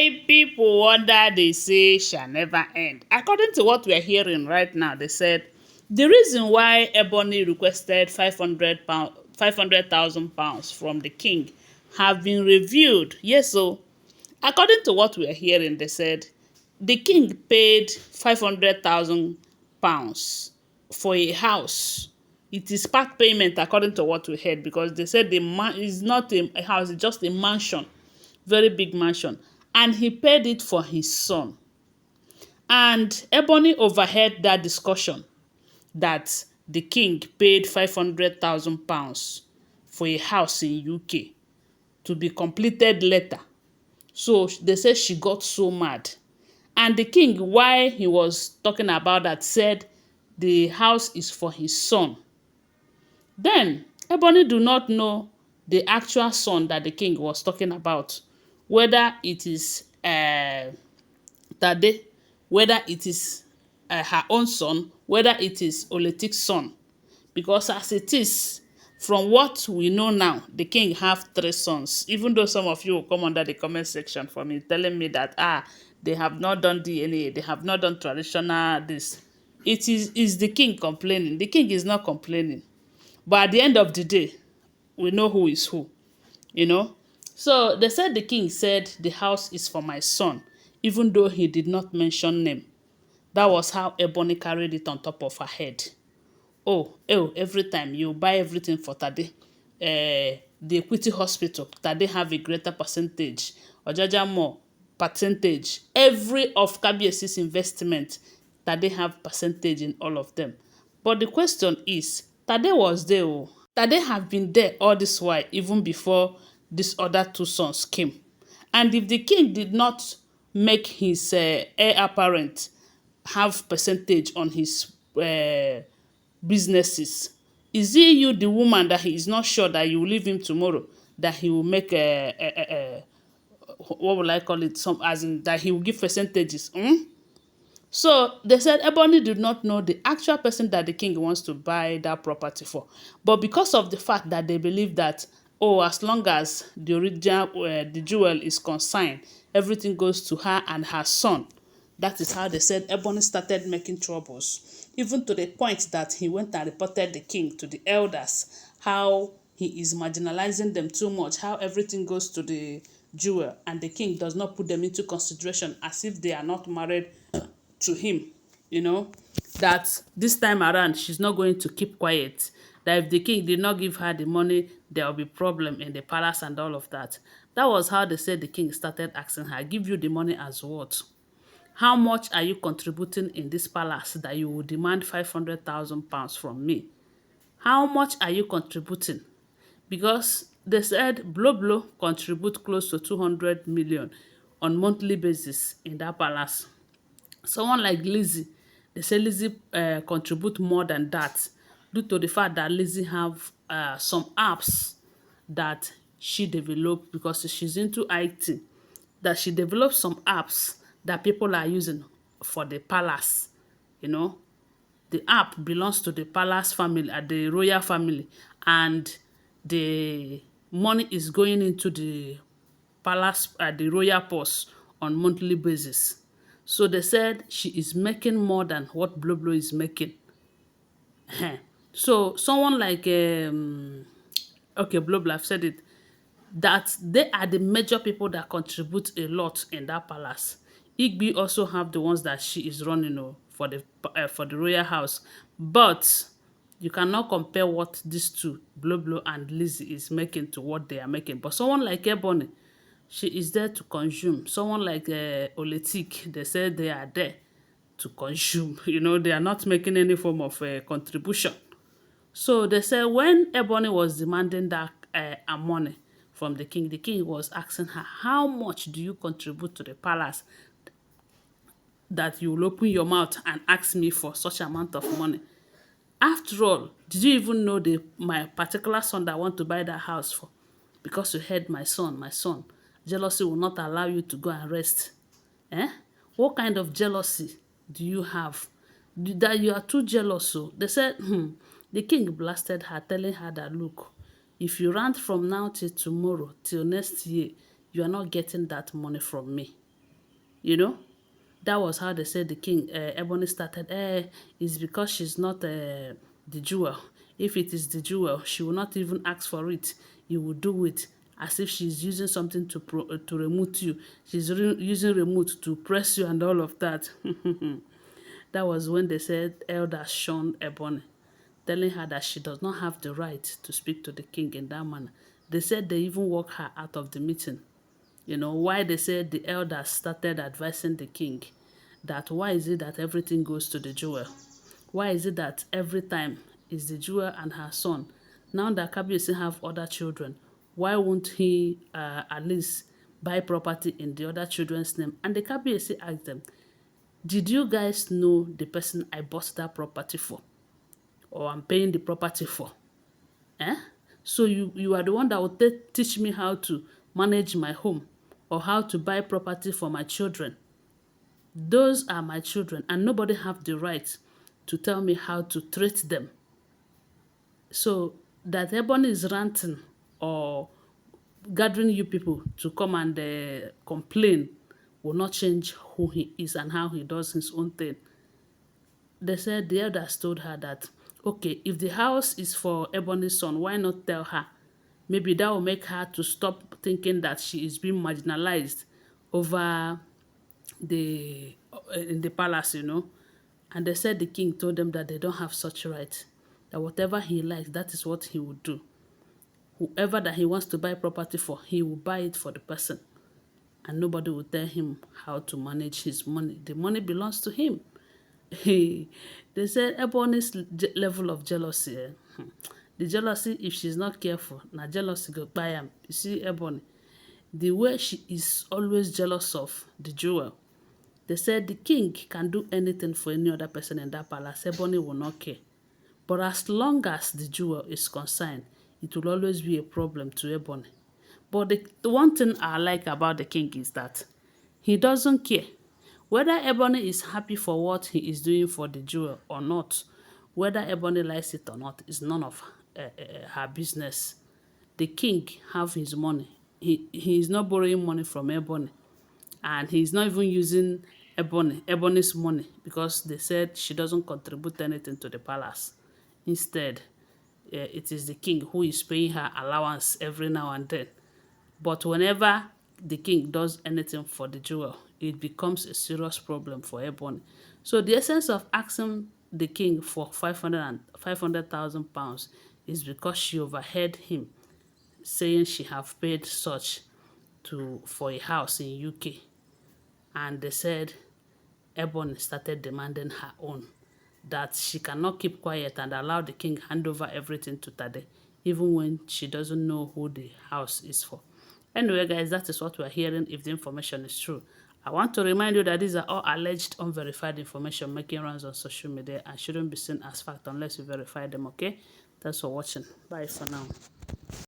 My people wonder they say shall never end. According to what we're hearing right now, they said the reason why Ebony requested £500,000 from the king have been reviewed. Yes, so according to what we're hearing, they said the king paid £500,000 for a house. It is part payment according to what we heard, because they said the man is not a house, it's just a mansion, very big mansion, and he paid it for his son. And Ebony overheard that discussion that the king paid £500,000 for a house in UK to be completed later. So they said she got so mad. And the king, while he was talking about that, said the house is for his son. Then Ebony do not know the actual son that the king was talking about, whether it is Tade, whether it is her own son, whether it is Oletik's son. Because as it is, from what we know now, the king have 3 sons. Even though some of you will come under the comment section for me telling me that they have not done DNA, they have not done traditional this. It is the king complaining. The king is not complaining. But at the end of the day, we know who is who, you know. So they said the king said the house is for my son, even though he did not mention name. That was how Ebony carried it on top of her head. Oh, every time you buy everything for Tade, the Equity Hospital, Tade have a greater percentage. Ojaja more percentage. Every of Kabiesi's investment, Tade have percentage in all of them. But the question is, Tade was there. Oh. Tade have been there all this while, even before these other 2 sons came. And if the king did not make his heir apparent have percentage on his businesses, is it you, the woman, that he is not sure that you will leave him tomorrow, that he will make what will I call it, some, as in that he will give percentages? So they said Ebony did not know the actual person that the king wants to buy that property for. But because of the fact that they believe that, oh, as long as the original, the jewel is consigned, everything goes to her and her son. That is how they said Ebony started making troubles. Even to the point that he went and reported the king to the elders, how he is marginalizing them too much, how everything goes to the jewel, and the king does not put them into consideration, as if they are not married to him, you know, that this time around she's not going to keep quiet, that if the king did not give her the money, there will be problem in the palace and all of that. That was how they said the king started asking her, give you the money as what? How much are you contributing in this palace that you will demand £500,000 from me? How much are you contributing? Because they said Blow contribute close to 200 million on monthly basis in that palace. Someone like Lizzie, they say Lizzie contribute more than that, due to the fact that Lizzie have some apps that she developed, because she's into IT, that she developed some apps that people are using for the palace. You know, the app belongs to the palace family, the royal family, and the money is going into the palace, the royal purse on monthly basis. So they said she is making more than what Blow is making. So someone like okay, Blow, I've said it, that they are the major people that contribute a lot in that palace. Igby also have the ones that she is running for the royal house, but you cannot compare what these two, Blow and Lizzie, is making to what they are making. But someone like Ebony, she is there to consume. Someone like Oletik, they say they are there to consume. You know, they are not making any form of contribution. So they say when Ebony was demanding that money from the king was asking her, how much do you contribute to the palace that you will open your mouth and ask me for such amount of money? After all, did you even know my particular son that I want to buy that house for? Because you heard my son. Jealousy will not allow you to go and rest. What kind of jealousy do you have? That you are too jealous. So they said, the king blasted her, telling her that, look, if you rant from now till tomorrow, till next year, you are not getting that money from me. you know. That was how they said the king, Ebony started, it's because she's not the jewel. If it is the jewel, she will not even ask for it. You will do it as if she's using something to remote you. She's using remote to press you and all of that. That was when they said Elder shunned Ebony, telling her that she does not have the right to speak to the king in that manner. They said they even walked her out of the meeting. Why they said the elders started advising the king that why is it that everything goes to the jewel? Why is it that every time is the jewel and her son? Now that Kabiyesi have other children, why won't he at least buy property in the other children's name? And the Kabiyesi asked them, did you guys know the person I bought that property for? Or I'm paying the property for? Eh? So you are the one that will teach me how to manage my home or how to buy property for my children. Those are my children and nobody have the right to tell me how to treat them. So that Ebony is ranting or gathering you people to come and complain will not change who he is and how he does his own thing. They said the elders told her that, okay, if the house is for Ebony's son, why not tell her? Maybe that will make her to stop thinking that she is being marginalized over in the palace. And they said the king told them that they don't have such right, that whatever he likes, that is what he will do. Whoever that he wants to buy property for, he will buy it for the person. And nobody will tell him how to manage his money. The money belongs to him. They said Ebony's level of jealousy. The jealousy, if she's not careful, now jealousy go buy him. You see, Ebony, the way she is always jealous of the jewel. They said the king can do anything for any other person in that palace. Ebony will not care. But as long as the jewel is concerned, it will always be a problem to Ebony. But the one thing I like about the king is that he doesn't care. Whether Ebony is happy for what he is doing for the jewel or not, whether Ebony likes it or not, is none of her business. The king have his money. He is not borrowing money from Ebony. And he's not even using Ebony's money because they said she doesn't contribute anything to the palace. Instead, it is the king who is paying her allowance every now and then. But whenever the king does anything for the jewel, it becomes a serious problem for Ebony. So the essence of asking the king for 500,000 pounds is because she overheard him saying she have paid such for a house in UK. And they said Ebony started demanding her own, that she cannot keep quiet and allow the king hand over everything to Tade, even when she doesn't know who the house is for. Anyway, guys, that is what we're hearing if the information is true. I want to remind you that these are all alleged unverified information making rounds on social media and shouldn't be seen as fact unless you verify them, okay? Thanks for watching. Bye for now.